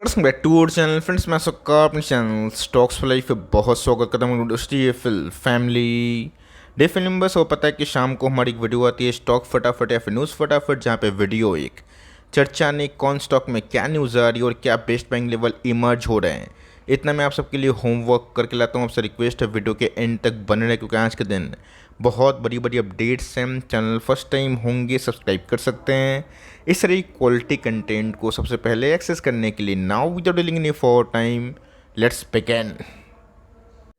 Welcome back to our channel friends. मैं सबका अपने चैनल स्टॉक्स फॉर लाइफ पे बहुत स्वागत करता हूँ। इंडस्ट्री फिल फैमिली डे फिल्म बस वो पता है कि शाम को हमारी एक वीडियो आती है स्टॉक फटाफट या फिर न्यूज़ फटाफट, जहाँ पे वीडियो एक चर्चा नहीं कौन स्टॉक में क्या न्यूज़ आ रही है और क्या बेस्ट बाइंग लेवल इमर्ज हो रहे हैं। इतना मैं आप सबके लिए होमवर्क करके लाता हूँ। आपसे रिक्वेस्ट है वीडियो के एंड तक बने रहे, क्योंकि आज के दिन बहुत बड़ी बड़ी अपडेट्स हैं। चैनल फर्स्ट टाइम होंगे सब्सक्राइब कर सकते हैं इस तरह क्वालिटी कंटेंट को सबसे पहले एक्सेस करने के लिए। Now without dealing any for time, let's begin.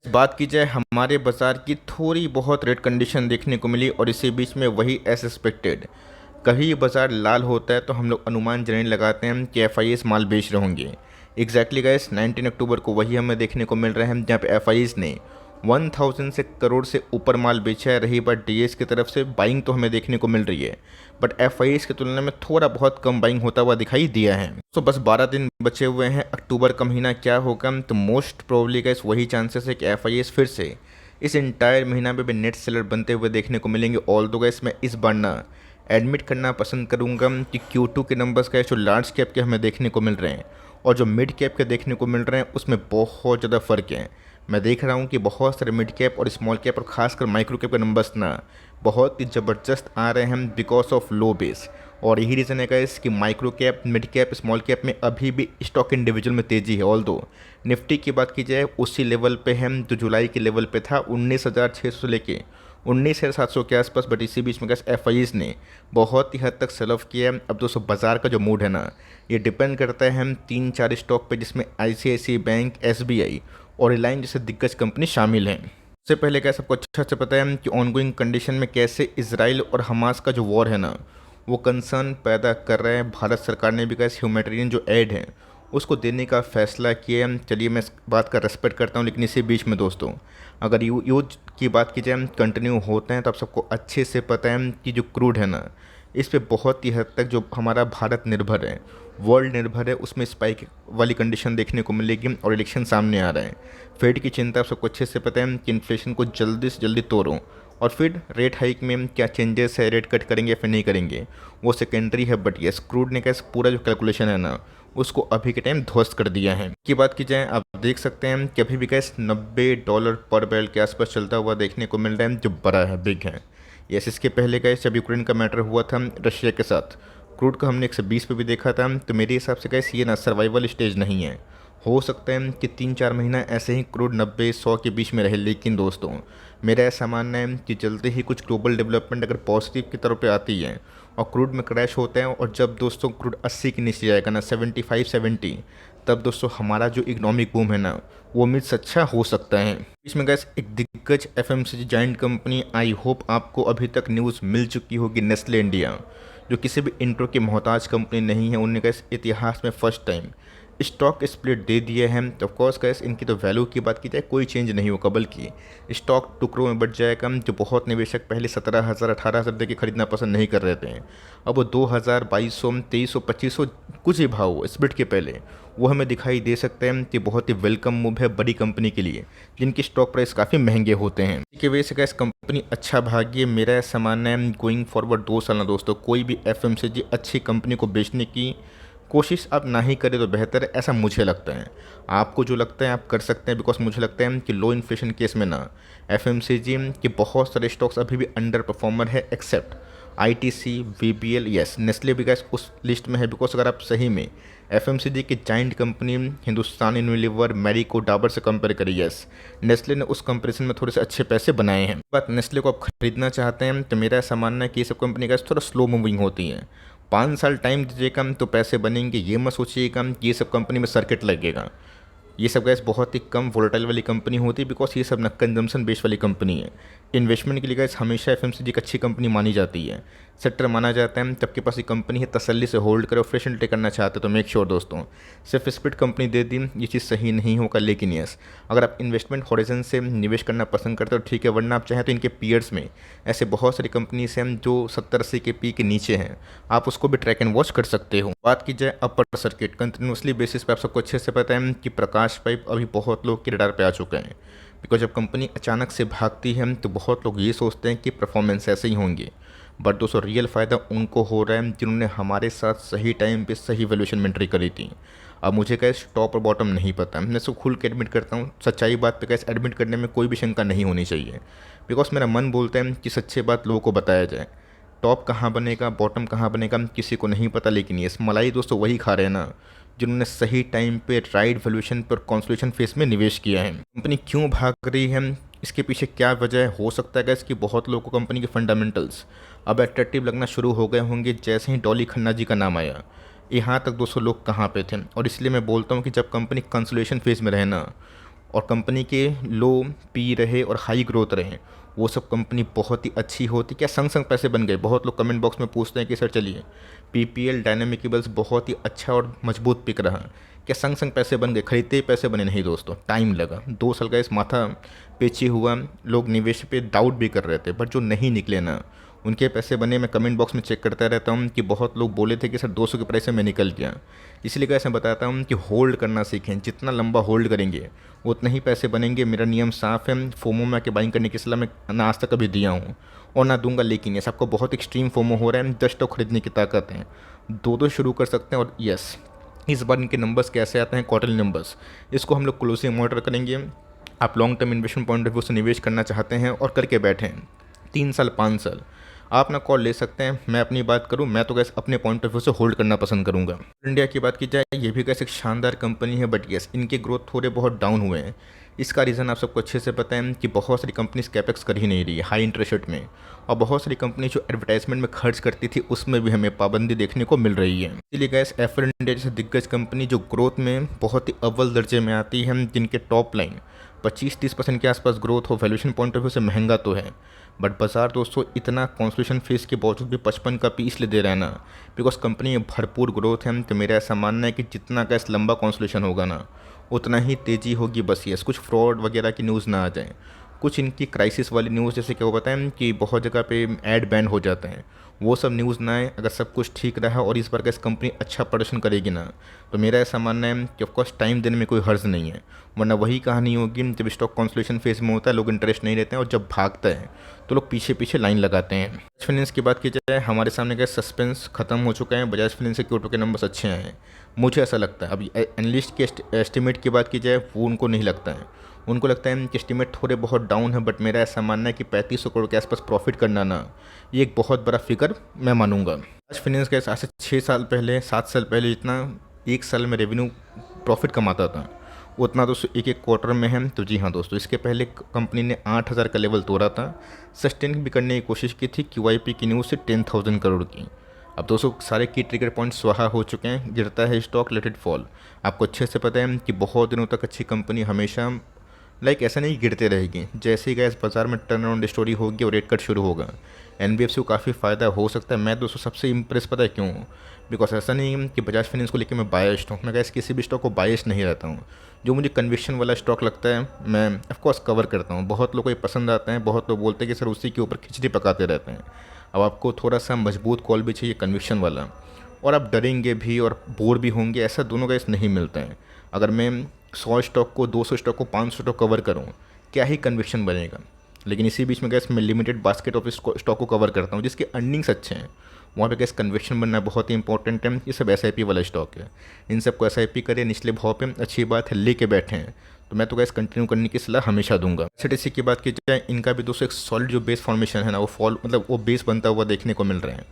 बात की जाए हमारे बाज़ार की, थोड़ी बहुत रेड कंडीशन देखने को मिली और इसी बीच में वही एज एक्सपेक्टेड कभी बाज़ार लाल होता है तो हम लोग अनुमान जरूर लगाते हैं कि एफ माल बेच रहे होंगे। एग्जैक्टली गाइस 19 अक्टूबर को वही हमें देखने को मिल रहे हैं, जहाँ पे एफ ने 1000 से करोड़ से ऊपर माल बेचा है। रही बात डीएस की तरफ से, बाइंग तो हमें देखने को मिल रही है, बट एफ की तुलना में थोड़ा बहुत कम बाइंग होता हुआ दिखाई दिया है। तो बस 12 दिन बचे हुए हैं, अक्टूबर का महीना क्या होगा, तो मोस्ट प्रोबेबली गाइस वही चांसेस है कि एफ फिर से इस इंटायर महीना में भी नेट सेलर बनते हुए देखने को मिलेंगे। ऑल दो गाइस मैं इस बार ना एडमिट करना पसंद करूंगा कि Q2 के नंबर्स का जो लार्ज कैप के हमें देखने को मिल रहे हैं और जो मिड कैप के देखने को मिल रहे हैं उसमें बहुत ज़्यादा फ़र्क है। मैं देख रहा हूँ कि बहुत सारे मिड कैप और स्मॉल कैप और खासकर माइक्रो कैप के नंबर्स ना बहुत ही ज़बरदस्त आ रहे हैं बिकॉज ऑफ लो बेस। और यही रीज़न है गाइस कि micro cap, mid cap, small cap में अभी भी स्टॉक इंडिविजुअल में तेज़ी है। ऑल दो निफ्टी की बात की जाए उसी लेवल पे है जो जुलाई के लेवल पे था, 19,600 से लेके 19,700 के आसपास। बट इसी बीच में एफ ने बहुत ही हद तक सेल ऑफ किया है। अब दोस्तों बाज़ार का जो मूड है ना, ये डिपेंड करता है हम 3-4 स्टॉक पे, जिसमें ICICI बैंक, SBI और रिलायंस जैसे दिग्गज कंपनी शामिल हैं। उससे पहले क्या सबको अच्छा से पता है कि ऑनगोइंग कंडीशन में कैसे इसराइल और हमास का जो वॉर है ना, वो कंसर्न पैदा कर रहा है। भारत सरकार ने भी कैसे ह्यूमैनिटेरियन जो एड है उसको देने का फैसला किया है। चलिए मैं इस बात का रेस्पेक्ट करता हूँ, लेकिन इसी बीच में दोस्तों अगर युद्ध की बात की जाए कंटिन्यू होते हैं तो आप सबको अच्छे से पता है कि जो क्रूड है ना, इस पे बहुत ही हद तक जो हमारा भारत निर्भर है, वर्ल्ड निर्भर है, उसमें स्पाइक वाली कंडीशन देखने को मिलेगी। और इलेक्शन सामने आ रहा है, फेड की चिंता आप सबको अच्छे से पता है कि इन्फ्लेशन को जल्दी से जल्दी तोड़ो। और फिर रेट हाइक में क्या चेंजेस है, रेट कट करेंगे या फिर नहीं करेंगे, वो सेकेंडरी है। बट यस, क्रूड ने कैसे पूरा जो कैलकुलेशन है ना उसको अभी के टाइम ध्वस्त कर दिया है। की बात की जाए आप देख सकते हैं कि अभी भी गैस $90 पर बैरल के आसपास चलता हुआ देखने को मिल रहा है, जो बड़ा है, बिग है। यस, इसके पहले गैस जब यूक्रेन का मैटर हुआ था रशिया के साथ, क्रूड का हमने 120 पे भी देखा था। तो मेरे हिसाब से गैस ये ना सर्वाइवल स्टेज नहीं है। हो सकता है कि 3-4 महीना ऐसे ही क्रूड 90-100 के बीच में रहे। लेकिन दोस्तों मेरा ऐसा मानना है कि जल्दी ही कुछ ग्लोबल डेवलपमेंट अगर पॉजिटिव की तरफ पे आती है और क्रूड में क्रैश होता है, और जब दोस्तों क्रूड 80 के नीचे जाएगा ना, 75-70, तब दोस्तों हमारा जो इकोनॉमिक बूम है ना वो उम्मीद से अच्छा हो सकता है। इसमें गैस एक दिग्गज FMCG giant company, I hope आपको अभी तक न्यूज़ मिल चुकी होगी, नेस्ले इंडिया, जो किसी भी इंट्रो की मोहताज कंपनी नहीं है, उन्होंने गैस इतिहास में फर्स्ट टाइम स्टॉक स्प्लिट दे दिए हैं। तो ऑफकोर्स गैस इनकी तो वैल्यू की बात की जाए कोई चेंज नहीं होगा, बल्कि स्टॉक टुकड़ों में बढ़ जाएगा। जो बहुत निवेशक पहले 17,000 18,000 दे के खरीदना पसंद नहीं कर रहे थे, अब वो 2,000 2,200 2,300 2,500 कुछ ही भाव स्प्लिट के पहले वो हमें दिखाई दे सकते हैं कि बहुत ही वेलकम मूव है बड़ी कंपनी के लिए, जिनकी स्टॉक प्राइस काफ़ी महंगे होते हैं। इसकी वजह से गैस कंपनी अच्छा भागी। मेरा ऐसा मानना है गोइंग फॉरवर्ड 2 साल ना दोस्तों कोई भी FMCG अच्छी कंपनी को बेचने की कोशिश आप ना ही करें तो बेहतर है, ऐसा मुझे लगता है। आपको जो लगता है आप कर सकते हैं, बिकॉज मुझे लगता है कि लो इन्फ्लेशन केस में ना FMCG के बहुत सारे स्टॉक्स अभी भी अंडर परफॉर्मर है, except ITC, VBL। Yes, Nestle भी गैस उस लिस्ट में है, बिकॉज अगर आप सही में FMCG की giant company Hindustan Unilever, Marico, Dabur से कंपेयर करें, यस नेस्ले ने उस कंपेरिजन में थोड़े से अच्छे पैसे बनाए हैं। बात नेस्ले को आप खरीदना चाहते हैं तो मेरा ऐसा मानना है कि ये सब कंपनी गैस थोड़ा स्लो मूविंग होती हैं। 5 साल टाइम दीजिएगा तो पैसे बनेंगे। ये मत सोचिएगा कि ये सब कंपनी में सर्किट लगेगा। ये सब गैस बहुत ही कम वोलेटाइल वाली कंपनी होती है, बिकॉज ये सब ना कंजम्पशन बेस्ड वाली कंपनी है। इन्वेस्टमेंट के लिए गैस हमेशा FMCG एक अच्छी कंपनी मानी जाती है, सेक्टर माना जाता है। तब के पास ये कंपनी है, तसल्ली से होल्ड करो, फ्रेश एंट्री करना चाहते तो मेक श्योर दोस्तों सिर्फ स्प्लिट कंपनी दे दी, ये चीज़ सही नहीं होगा। लेकिन यस, अगर आप इन्वेस्टमेंट हॉरिजन से निवेश करना पसंद करते हो ठीक है, वरना आप चाहें तो इनके पीयर्स में ऐसे बहुत सारी कंपनीज हैं जो 70-80 के पी के नीचे हैं, आप उसको भी ट्रैक एंड वॉच कर सकते हो। बात की जाए अपर सर्किट कंटिन्यूसली बेसिस पे, आप सबको अच्छे से पता है कि प्रकाश पाइप अभी बहुत लोग के रडार पे आ चुके हैं। बिकॉज जब कंपनी अचानक से भागती है तो बहुत लोग ये सोचते हैं कि परफॉर्मेंस ऐसे ही होंगे, बट दोस्तों रियल फ़ायदा उनको हो रहा है जिन्होंने हमारे साथ सही टाइम पे सही वैल्यूएशन में एंट्री करी थी। अब मुझे गैस टॉप और बॉटम नहीं पता, मैं इसको खुल के एडमिट करता हूँ। सच्चाई बात पे गैस एडमिट करने में कोई भी शंका नहीं होनी चाहिए, बिकॉज मेरा मन बोलता है कि सच्ची बात लोगों को बताया जाए। टॉप कहाँ बनेगा, बॉटम कहाँ बनेगा, किसी को नहीं पता। लेकिन ये मलाई दोस्तों वही खा रहे हैं ना जिन्होंने सही टाइम पे राइट वैल्यूएशन पर कंसोलिडेशन फेज में निवेश किया है। कंपनी क्यों भाग रही है, इसके पीछे क्या वजह है? हो सकता है कि बहुत लोगों को कंपनी के फंडामेंटल्स अब अट्रैक्टिव लगना शुरू हो गए होंगे जैसे ही डॉली खन्ना जी का नाम आया। यहाँ तक 200 लोग कहाँ पे थे? और इसलिए मैं बोलता हूँ कि जब कंपनी कंसोलिडेशन फेज में रहे ना और कंपनी के लो पी रहे और हाई ग्रोथ रहे, वो सब कंपनी बहुत ही अच्छी होती। क्या संग संग पैसे बन गए? बहुत लोग कमेंट बॉक्स में पूछते हैं कि सर चलिए पीपीएल डायनामिक केबल्स बहुत ही अच्छा और मजबूत पिक रहा, क्या संग संग पैसे बन गए? खरीदते ही पैसे बने? नहीं दोस्तों, टाइम लगा। 2 साल का इस माथा पेची हुआ, लोग निवेश पे डाउट भी कर रहे थे, बट जो नहीं निकले ना उनके पैसे बने। मैं कमेंट बॉक्स में चेक करता रहता हूँ कि बहुत लोग बोले थे कि सर 200 के प्राइस से मैं निकल गया। इसलिए कैसे बताता हूँ कि होल्ड करना सीखें, जितना लंबा होल्ड करेंगे उतना ही पैसे बनेंगे। मेरा नियम साफ़ है, फोमो में आके बाइंग करने की सलाह मैं ना आज तक कभी दिया हूँ और ना दूंगा। लेकिन ये सबको बहुत एक्सट्रीम फोमो हो रहा है, 10 स्टॉक खरीदने की ताकत है, 2 शुरू कर सकते हैं। और यस, इस बार इनके नंबर्स कैसे आते हैं, क्वार्टरली नंबर्स, इसको हम लोग क्लोजली मॉनिटर करेंगे। आप long term investment point of view से निवेश करना चाहते हैं और करके बैठें 3 साल 5 साल, आप ना कॉल ले सकते हैं। मैं अपनी बात करूं, मैं तो गैस अपने पॉइंट ऑफ व्यू से होल्ड करना पसंद करूंगा। इंडिया की बात की जाए, ये भी गैस एक शानदार कंपनी है, बट यस इनके ग्रोथ थोड़े बहुत डाउन हुए हैं। इसका रीज़न आप सबको अच्छे से पता है कि बहुत सारी कंपनीज कैपेक्स कर ही नहीं रही है हाई इंटरेस्ट रेट में, और बहुत सारी कंपनी जो एडवर्टाइजमेंट में खर्च करती थी उसमें भी हमें पाबंदी देखने को मिल रही है। इसीलिए गैस एफल इंडिया जैसे दिग्गज कंपनी जो ग्रोथ में बहुत ही अव्वल दर्जे में आती है, जिनके टॉप लाइन 25-30% के आसपास ग्रोथ हो, वैल्यूएशन पॉइंट ऑफ व्यू से महंगा तो है, बट बाजार दोस्तों इतना कंसोलिडेशन फेज के बावजूद भी 55 का पी इसलिए दे रहा है ना बिकॉज कंपनी में भरपूर ग्रोथ है। तो मेरा ऐसा मानना है कि जितना गैस लंबा कंसोलिडेशन होगा ना उतना ही तेज़ी होगी। बस ये कुछ फ्रॉड वगैरह की न्यूज़ ना आ जाए, कुछ इनकी क्राइसिस वाली न्यूज़, जैसे क्या वो बताएं कि बहुत जगह पे ऐड बैन हो जाते हैं, वो सब न्यूज़ ना आए। अगर सब कुछ ठीक रहा और इस बार गैस कंपनी अच्छा प्रदर्शन करेगी ना, तो मेरा ऐसा मानना है कि ऑफकोर्स टाइम देने में कोई हर्ज नहीं है। वरना वही कहानी होगी, जब स्टॉक कंसोलिडेशन फेज में होता है लोग इंटरेस्ट नहीं रहते हैं, और जब भागता है तो लोग पीछे पीछे लाइन लगाते हैं। बजाज फाइनेंस की बात की जाए, हमारे सामने का सस्पेंस खत्म हो चुका है। बजाज फाइनेंस के क्वार्टर के नंबर्स अच्छे आए हैं, मुझे ऐसा लगता है। अभी एनालिस्ट के एस्टिमेट की बात की जाए, वो उनको नहीं लगता है, उनको लगता है कि एस्टिमेट थोड़े बहुत डाउन है। बट मेरा ऐसा मानना है कि 3500 करोड़ के आसपास प्रॉफिट करना ना, ये एक बहुत बड़ा फिगर मैं मानूंगा। बजाज फाइनेंस का आज से 6 साल पहले 7 साल पहले जितना एक साल में रेवेन्यू प्रॉफिट कमाता था उतना दोस्तों एक एक क्वार्टर में है। तो जी हाँ दोस्तों, इसके पहले कंपनी ने 8000 का लेवल तोड़ा था, सस्टेन भी करने की कोशिश की थी QIP की न्यूज़ से 10,000 करोड़ की। अब दोस्तों सारे की ट्रिगर पॉइंट स्वाहा हो चुके हैं, गिरता है स्टॉक, लेट इट फॉल। आपको अच्छे से पता है कि बहुत दिनों तक अच्छी कंपनी हमेशा ऐसा नहीं गिरते रहेगी। जैसे ही गैस बाजार में टर्न अराउंड स्टोरी होगी और रेट कट शुरू होगा, NBFC को काफ़ी फ़ायदा हो सकता है। मैं दोस्तों सबसे इंप्रेस पता है क्यों हूँ, बिकॉज ऐसा नहीं है कि बजाज फाइनेंस को लेकर मैं बायस्ड हूँ। मैं गैस किसी भी स्टॉक को बायस्ड नहीं रहता हूँ। जो मुझे कन्विक्शन वाला स्टॉक लगता है मैं ऑफकोर्स कवर करता हूँ। बहुत लोगों को ये पसंद आता है, बहुत लोग बोलते हैं कि सर उसी के ऊपर खिचड़ी पकाते रहते हैं। अब आपको थोड़ा सा मजबूत कॉल भी चाहिए कन्विक्शन वाला, और आप डरेंगे भी और बोर भी होंगे, ऐसा दोनों गैस नहीं मिलता है। अगर मैं 100 स्टॉक को, 200 स्टॉक को, 500 स्टॉक कवर करूँ, क्या ही कन्विक्शन बनेगा। लेकिन इसी बीच में गैस मैं लिमिटेड बास्केट ऑफ स्टॉक को कवर करता हूँ जिसके अर्निंग्स अच्छे हैं, वहाँ पे गैस कन्विक्शन बनना बहुत ही इंपॉर्टेंट है। ये सब SIP वाला स्टॉक है, इन सबको SIP करें निचले भाव पे, अच्छी बात है, लेके बैठे हैं। तो मैं तो गैस कंटिन्यू करने की सलाह हमेशा दूंगा। CTC की बात की जाए, इनका भी दोस्तों एक सॉलिड जो बेस फॉर्मेशन है ना, वो बेस बनता हुआ देखने को मिल रहे हैं।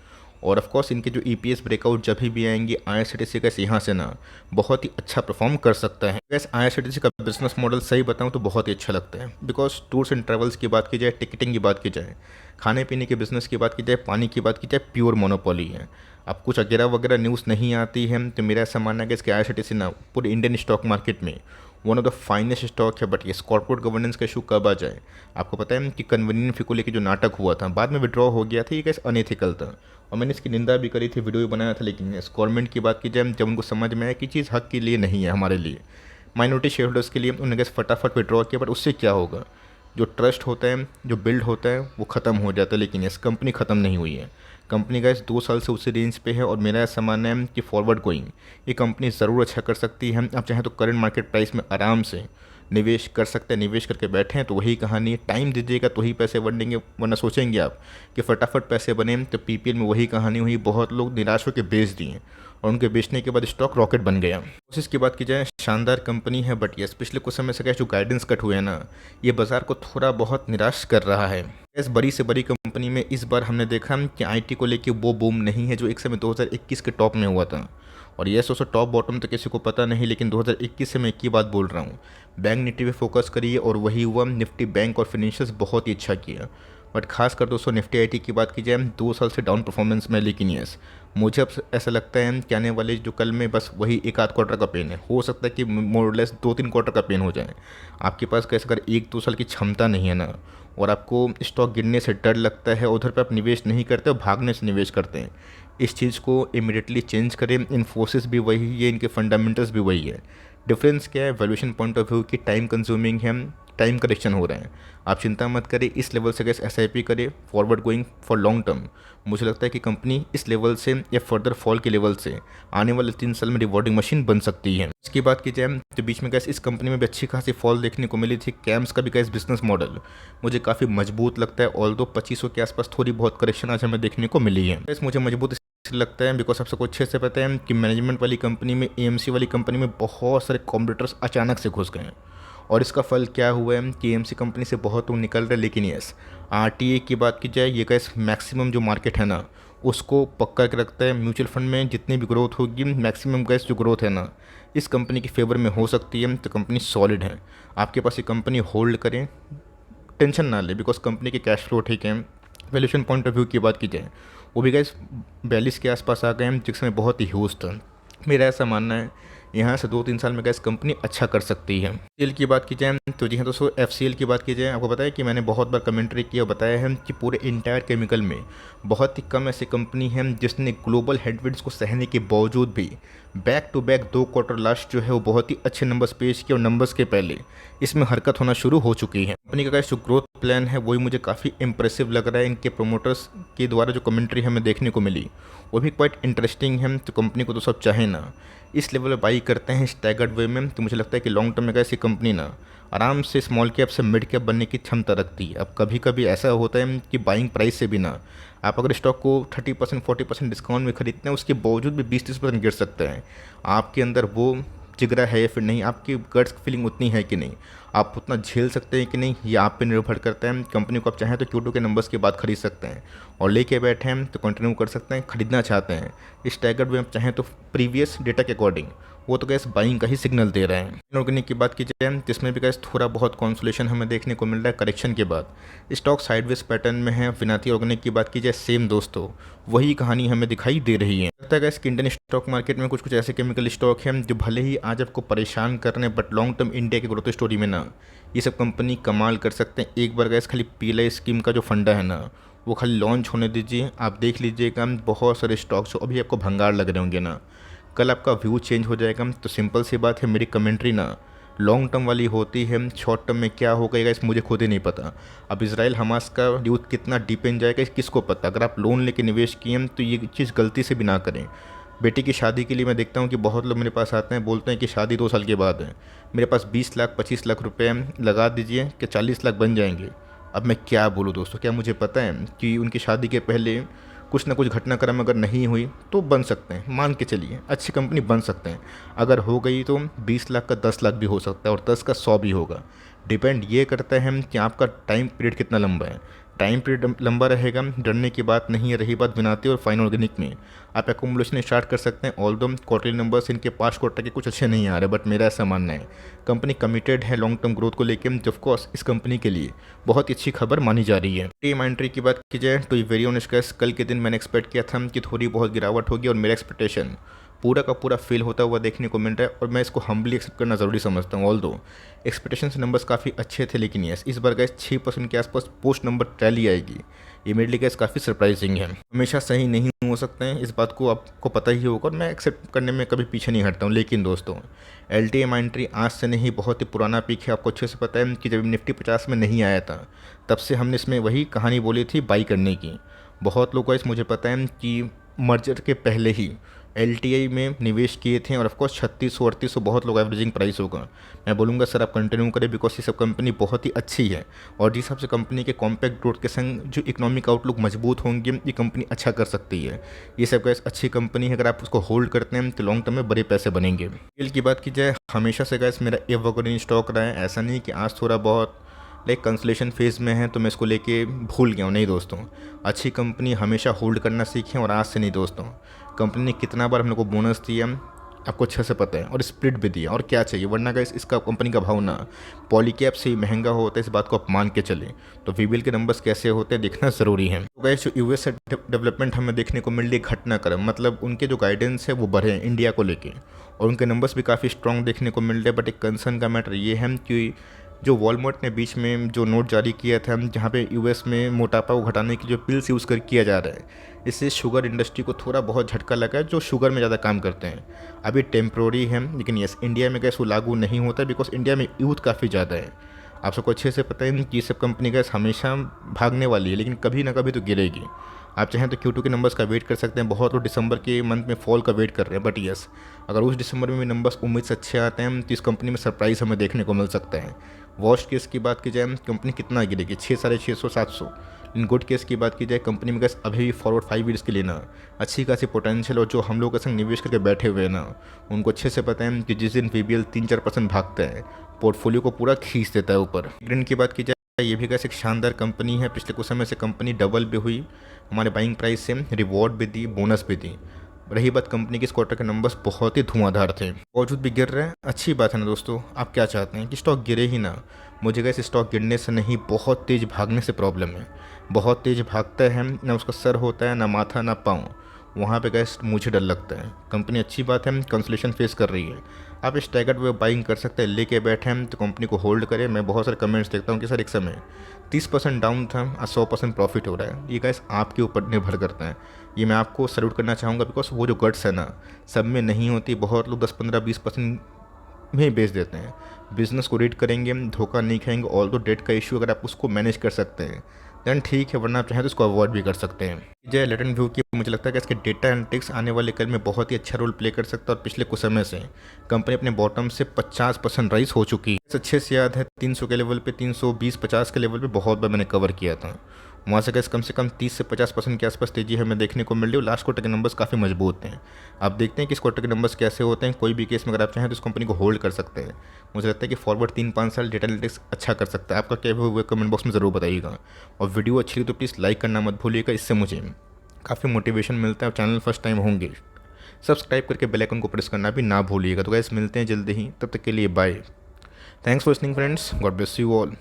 और ऑफ कोर्स इनके जो EPS ब्रेकआउट जब भी आएंगे, IRCTC गैस यहाँ से ना बहुत ही अच्छा परफॉर्म कर सकता है। गैस IRCTC का बिजनेस मॉडल सही बताऊँ तो बहुत ही अच्छा लगता है, बिकॉज टूर्स एंड ट्रैवल्स की बात की जाए, टिकटिंग की बात की जाए, खाने पीने के बिजनेस की बात की जाए, पानी की बात की जाए, प्योर मोनोपोली है। अब कुछ वगैरह वगैरह न्यूज़ नहीं आती है, तो मेरा ऐसा मानना है कि इसके IRCTC ना पूरे इंडियन स्टॉक मार्केट में one of the finest stock है। बट ये कॉर्पोरेट गवर्नेंस का इशू कब आ जाए, आपको पता है कि कन्वीनियंट फिको लेके जो नाटक हुआ था बाद में विड्रॉ हो गया था, ये कैसे अनएथिकल था, और मैंने इसकी निंदा भी करी थी, वीडियो भी बनाया था। लेकिन इस गवर्नमेंट की बात की जाए, जब उनको समझ में आया कि चीज़ हक के लिए नहीं है, हमारे लिए माइनॉरिटी शेयर होल्डर्स के लिए, उन्होंने कैसे फटाफट विड्रॉ किया। बट उससे क्या होगा, जो ट्रस्ट होता है, जो बिल्ड होता है, वो ख़त्म हो जाता है। लेकिन इस कंपनी ख़त्म नहीं हुई है, कंपनी का इस 2 साल से उसी रेंज पे है। और मेरा ऐसा मानना है कि फॉरवर्ड गोइंग ये कंपनी ज़रूर अच्छा कर सकती है। आप चाहें तो करंट मार्केट प्राइस में आराम से निवेश कर सकते हैं, निवेश करके बैठे हैं तो वही कहानी है। टाइम दीजिएगा तो ही पैसे बढ़ेंगे, वरना सोचेंगे आप कि फटाफट पैसे बने तो पीपीएल में वही कहानी हुई। बहुत लोग निराश होकर बेच दिए और उनके बेचने के बाद स्टॉक रॉकेट बन गया। कोशिश की बात की जाए, शानदार कंपनी है, बट यस पिछले कुछ समय से क्या जो गाइडेंस कट हुए हैं ना, ये बाजार को थोड़ा बहुत निराश कर रहा है। इस बड़ी से बड़ी कंपनी में इस बार हमने देखा कि आईटी को लेके वो बूम नहीं है जो एक समय 2021 के टॉप में हुआ था। और ये सोचो टॉप बॉटम तो किसी को पता नहीं, लेकिन 2021 से मैं एक ही बात बोल रहा हूँ, बैंक निफ्टी पे फोकस करिए और वही हुआ। निफ्टी बैंक और फिनेंशियल्स बहुत ही अच्छा किया, बट खासकर दोस्तों निफ्टी आईटी की बात की जाए 2 साल से डाउन परफॉर्मेंस में। लेकिन यस मुझे अब ऐसा लगता है कि आने वाले जो कल में बस वही एक आध क्वार्टर का पेन है, हो सकता है कि मोरलेस 2-3 क्वार्टर का पेन हो जाए। आपके पास कैसे अगर 1-2 साल की क्षमता नहीं है ना, और आपको स्टॉक गिरने से डर लगता है, उधर पे आप निवेश नहीं करते और भागने से निवेश करते हैं, इस चीज़ को इमीडिएटली चेंज करें। इन्फोसिस भी वही है, इनके फंडामेंटल्स भी वही है। डिफरेंस क्या है, वैल्यूएशन पॉइंट ऑफ व्यू की टाइम कंज्यूमिंग है, टाइम करेक्शन हो रहे हैं। आप चिंता मत करें, इस लेवल से कैसे एसआईपी करें forward going for long term. मुझे लगता है कि कंपनी इस लेवल से या फर्दर फॉल के लेवल से आने वाले 3 साल में रिवॉर्डिंग मशीन बन सकती है। इसकी बात की जाए तो बीच में गैस इस कंपनी में भी अच्छी खासी फॉल देखने को मिली थी। कैम्स का भी गैस बिजनेस मॉडल मुझे काफ़ी मजबूत लगता है, ऑल्दो 2500 के आसपास थोड़ी बहुत करेक्शन आज हमें देखने को मिली है। गैस मुझे मजबूत इसलिए लगता है बिकॉज आप सबको अच्छे से पता है कि मैनेजमेंट वाली कंपनी में, एएमसी वाली कंपनी में बहुत सारे कॉम्पिटिटर्स अचानक से घुस गए हैं। और इसका फल क्या हुआ है कि एएमसी कंपनी से बहुत लोग निकल रहे। लेकिन यस आरटीए की बात की जाए, ये गैस मैक्सिमम जो मार्केट है ना उसको पक्का के रखता है। म्यूचुअल फंड में जितनी भी ग्रोथ होगी, मैक्सिमम गैस जो ग्रोथ है ना इस कंपनी की फेवर में हो सकती है। तो कंपनी सॉलिड है, आपके पास ये कंपनी होल्ड करें, टेंशन ना ले, बिकॉज कंपनी के कैश फ्लो ठीक है। वैल्यूएशन पॉइंट ऑफ व्यू की बात की जाए, वो भी गैस 42 के आसपास आ गए हैं, जिसमें बहुत ही ह्यूज था। मेरा ऐसा मानना है यहाँ से 2-3 साल में गैस कंपनी अच्छा कर सकती है। एफसीएल की बात की जाए तो जी हाँ दोस्तों, एफसीएल की बात की जाए, आपको पता है कि मैंने बहुत बार कमेंट्री किया और बताया है कि पूरे इंटायर केमिकल में बहुत ही कम ऐसी कंपनी है जिसने ग्लोबल हेडविंड्स को सहने के बावजूद भी back to back 2 quarter last जो है वो बहुत ही अच्छे नंबर्स पेश किए, और नंबर्स के पहले इसमें हरकत होना शुरू हो चुकी है। कंपनी का जो ग्रोथ प्लान है वही मुझे काफ़ी इंप्रेसिव लग रहा है। इनके प्रोमोटर्स के द्वारा जो कमेंट्री हमें देखने को मिली वो भी क्वाइट इंटरेस्टिंग है। तो कंपनी को तो सब चाहे ना इस लेवल पर बाई करते हैं स्टैगर्ड वे में, तो मुझे लगता है कि लॉन्ग टर्म में ऐसी कंपनी ना आराम से स्मॉल कैप से मिड कैप बनने की क्षमता रखती है। अब कभी कभी ऐसा होता है कि बाइंग प्राइस से भी ना आप अगर स्टॉक को 30% 40% डिस्काउंट में खरीदते हैं, उसके बावजूद भी 20-30% गिर सकता है। आपके अंदर वो जिगरा है या फिर नहीं, आपकी गट्स फीलिंग उतनी है कि नहीं, आप उतना झेल सकते हैं कि नहीं, ये आप पे निर्भर करता है। कंपनी को आप चाहें तो Q2 के नंबर्स के बाद खरीद सकते हैं और लेके बैठे हैं तो कंटिन्यू कर सकते हैं। खरीदना चाहते हैं इस टैगर्ड में आप चाहें तो प्रीवियस डेटा के अकॉर्डिंग वो तो गैस बाइंग का ही सिग्नल दे रहे हैं। इनऑर्गेनिक की बात की जाए जिसमें भी गैस थोड़ा बहुत कॉन्सोलेशन हमें देखने को मिल रहा है करेक्शन के बाद, स्टॉक साइडवेज पैटर्न में है। विनाती ऑर्गेनिक की बात की जाए सेम दोस्तों वही कहानी हमें दिखाई दे रही है। लगता है गैस कि इंडियन स्टॉक मार्केट में कुछ कुछ ऐसे केमिकल स्टॉक हैं जो भले ही आज आपको परेशान कर रहे हैं, बट लॉन्ग टर्म इंडिया की ग्रोथ स्टोरी में ना ये सब कंपनी कमाल कर सकते हैं। एक बार गैस खाली पीएलआई स्कीम का जो फंडा है ना वो खाली लॉन्च होने दीजिए, आप देख लीजिएगा बहुत सारे स्टॉक्स जो अभी आपको भंगार लग रहे होंगे ना, कल आपका व्यू चेंज हो जाएगा। तो सिंपल सी बात है, मेरी कमेंट्री ना लॉन्ग टर्म वाली होती है, शॉर्ट टर्म में क्या होगा इस मुझे खुद ही नहीं पता। अब इसराइल हमास का यूथ कितना डीप इन जाएगा किसको पता। अगर आप लोन लेके निवेश किए तो ये चीज़ गलती से भी ना करें। बेटी की शादी के लिए मैं देखता हूँ कि बहुत लोग मेरे पास आते हैं, बोलते हैं कि शादी 2 साल के बाद है, मेरे पास 20 लाख 25 लाख रुपए लगा दीजिए कि 40 लाख बन जाएंगे। अब मैं क्या बोलूँ दोस्तों, क्या मुझे पता है कि उनकी शादी के पहले कुछ ना कुछ घटनाक्रम अगर नहीं हुई तो बन सकते हैं, मान के चलिए अच्छी कंपनी बन सकते हैं। अगर हो गई तो 20 लाख का 10 लाख भी हो सकता है और 10 का 100 भी होगा। डिपेंड ये करता है कि आपका टाइम पीरियड कितना लंबा है। टाइम पीरियड लंबा रहेगा, डरने की बात नहीं है। रही बात विनाती और फाइन ऑर्गेनिक में, आप एकोमुलेशन स्टार्ट कर सकते हैं। ऑल्दो क्वार्टरली नंबर्स इनके 5 क्वार्टर के कुछ अच्छे नहीं आ रहे, बट मेरा ऐसा मानना है कंपनी कमिटेड है लॉन्ग टर्म ग्रोथ को लेकर। ऑफकोर्स इस कंपनी के लिए बहुत अच्छी खबर मानी जा रही है। टीम एंट्री की बात की जाए तो ये वेरी ऑनेस्ट कैस कल के दिन मैंने एक्सपेक्ट किया था कि थोड़ी बहुत गिरावट होगी, और मेरा एक्सपेक्टेशन पूरा का पूरा फेल होता हुआ देखने को मिल रहा है, और मैं इसको हम्बली एक्सेप्ट करना ज़रूरी समझता हूँ। ऑल्दो एक्सपेक्टेशन से नंबर्स काफ़ी अच्छे थे, लेकिन यस इस बार गैस 6% के आसपास पोस्ट नंबर टैली आएगी, ये मेरे लिए गैस काफ़ी सरप्राइजिंग है। हमेशा सही नहीं हो सकते हैं, इस बात को आपको पता ही होगा, और मैं एक्सेप्ट करने में कभी पीछे नहीं हटता हूँ। लेकिन दोस्तों LTM एंट्री आज से नहीं, बहुत ही पुराना पीक है। आपको अच्छे से पता है कि जब निफ्टी 50 में नहीं आया था तब से हमने इसमें वही कहानी बोली थी बाई करने की। बहुत लोग इस मुझे पता है कि मर्जर के पहले ही LTI में निवेश किए थे और ऑफकोर्स 3600-3800 बहुत लोग एवरेजिंग प्राइस होगा। मैं बोलूँगा सर आप कंटिन्यू करें बिकॉज ये सब कंपनी बहुत ही अच्छी है और जिस हिसाब से कंपनी के कॉम्पैक्ट ग्रोथ के संग जो इकोनॉमिक आउटलुक मजबूत होंगे ये कंपनी अच्छा कर सकती है। ये सब गैस अच्छी कंपनी है, अगर आप उसको होल्ड करते हैं तो लॉन्ग टर्म में बड़े पैसे बनेंगे। VBL की बात की जाए हमेशा से गैस मेरा एवरग्रीन स्टॉक रहा है, ऐसा नहीं कि आज थोड़ा बहुत लाइक कंसलेशन फेज़ में है तो मैं इसको लेके भूल गया हूँ, नहीं दोस्तों। अच्छी कंपनी हमेशा होल्ड करना सीखें और आज से नहीं दोस्तों। कंपनी ने कितना बार हम लोग को बोनस दिया आपको अच्छे से पता है और स्प्लिट भी दिया, और क्या चाहिए, वरना गाइस इसका कंपनी का भाव ना पॉलीकैप से ही महंगा होता है, इस बात को आप मान के चलें। तो VBL के नंबर्स कैसे होते हैं देखना ज़रूरी है। तो गाइस जो US से डेवलपमेंट हमें देखने को मिल रही है घटनाक्रम, मतलब उनके जो गाइडेंस है वो बढ़े हैं इंडिया को लेके और उनके नंबर्स भी काफ़ी स्ट्रॉन्ग देखने को मिल रहे हैं। बट एक कंसर्न का मैटर ये है कि जो वॉलमार्ट ने बीच में जो नोट जारी किया था जहाँ पे US में मोटापा को घटाने की जो पिल्स यूज़ कर किया जा रहा है, इससे शुगर इंडस्ट्री को थोड़ा बहुत झटका लगा है जो शुगर में ज़्यादा काम करते हैं। अभी टेम्प्रोरी है लेकिन यस इंडिया में गैस वो लागू नहीं होता बिकॉज इंडिया में यूथ काफ़ी ज़्यादा है। आप सबको अच्छे से पता है कि ये सब कंपनी गैस हमेशा भागने वाली है लेकिन कभी ना कभी तो गिरेगी। आप चाहें तो Q2 के नंबर्स का वेट कर सकते हैं, बहुत लोग दिसंबर के मंथ में फॉल का वेट कर रहे हैं। बट यस अगर उस दिसंबर में भी नंबर्स उम्मीद से अच्छे आते हैं तो इस कंपनी में सरप्राइज हमें देखने को मिल सकता है। वर्स्ट केस की बात की जाए कंपनी कितना गिरेगी, 600-650-700। इन गुड केस की बात की जाए कंपनी में गैस अभी भी फॉरवर्ड 5 ईयर्स के लिए ना अच्छी खासी पोटेंशियल और जो हम लोग के संग निवेश करके बैठे हुए हैं ना उनको अच्छे से पता है कि जिस दिन VBL 3-4% भागता है पोर्टफोलियो को पूरा खींच देता है ऊपर। डिविडेंड की बात की जाए ये भी गैस एक शानदार कंपनी है, पिछले कुछ समय से कंपनी डबल भी हुई, हमारे बाइंग प्राइस से रिवॉर्ड भी दी, बोनस भी दी। रही बात कंपनी के इस क्वार्टर के नंबर्स बहुत ही धुआंधार थे, बावजूद भी गिर रहे हैं, अच्छी बात है ना दोस्तों। आप क्या चाहते हैं कि स्टॉक गिरे ही ना? मुझे गैस स्टॉक गिरने से नहीं, बहुत तेज़ भागने से प्रॉब्लम है। बहुत तेज़ भागता है, ना उसका सर होता है, ना माथा, ना पाँव, वहाँ पे गैस मुझे डर लगता है। कंपनी अच्छी बात है कंसलेशन फेस कर रही है, आप स्टैगर्ड वे बाइंग कर सकते हैं, लेके बैठे हैं तो कंपनी को होल्ड करें। मैं बहुत सारे कमेंट्स देखता हूँ कि सर एक समय 30% डाउन था, आज 100% प्रॉफिट हो रहा है। ये गैस आपके ऊपर निर्भर करता है, ये मैं आपको सल्यूट करना चाहूँगा बिकॉज वो जो गट्स है ना सब में नहीं होती। बहुत लोग 10-15-20% में बेच देते हैं। बिजनेस को रीड करेंगे, धोखा नहीं खाएंगे, ऑल दो डेट का इशू अगर आप उसको मैनेज कर सकते हैं देन ठीक है, वरना आप चाहें तो उसको अवॉइड भी कर सकते हैं। जय लेटेंट व्यू की मुझे लगता है कि इसके डेटा एनालिटिक्स आने वाले कल में बहुत ही अच्छा रोल प्ले कर सकता है और पिछले कुछ समय से कंपनी अपने बॉटम से 50% राइज हो चुकी है। अच्छे से याद है 300 के लेवल पे, 320-50 के लेवल पे बहुत बार मैंने कवर किया था, वहाँ से कम 30 से 50% के आसपास तेजी हमें देखने को मिल रही है। लास्ट क्वार्टर के नंबर्स काफ़ी मजबूत हैं। आप देखते हैं कि इस क्वार्टर के नंबर्स कैसे होते हैं। कोई भी केस में अगर आप चाहें तो इस कंपनी को होल्ड कर सकते हैं। मुझे लगता है कि फॉरवर्ड 3-5 साल डेटा एनालिटिक्स अच्छा कर सकता है। आपका क्या हुआ कमेंट बॉक्स में ज़रूर बताइएगा और वीडियो अच्छी लगी तो प्लीज़ लाइक करना मत भूलिएगा, इससे मुझे काफ़ी मोटिवेशन मिलता है। और चैनल फर्स्ट टाइम होंगे सब्सक्राइब करके बेल आइकन को प्रेस करना भी ना भूलिएगा। तो गाइस मिलते हैं जल्दी ही, तब तक के लिए bye. Thanks for listening friends, God bless you all.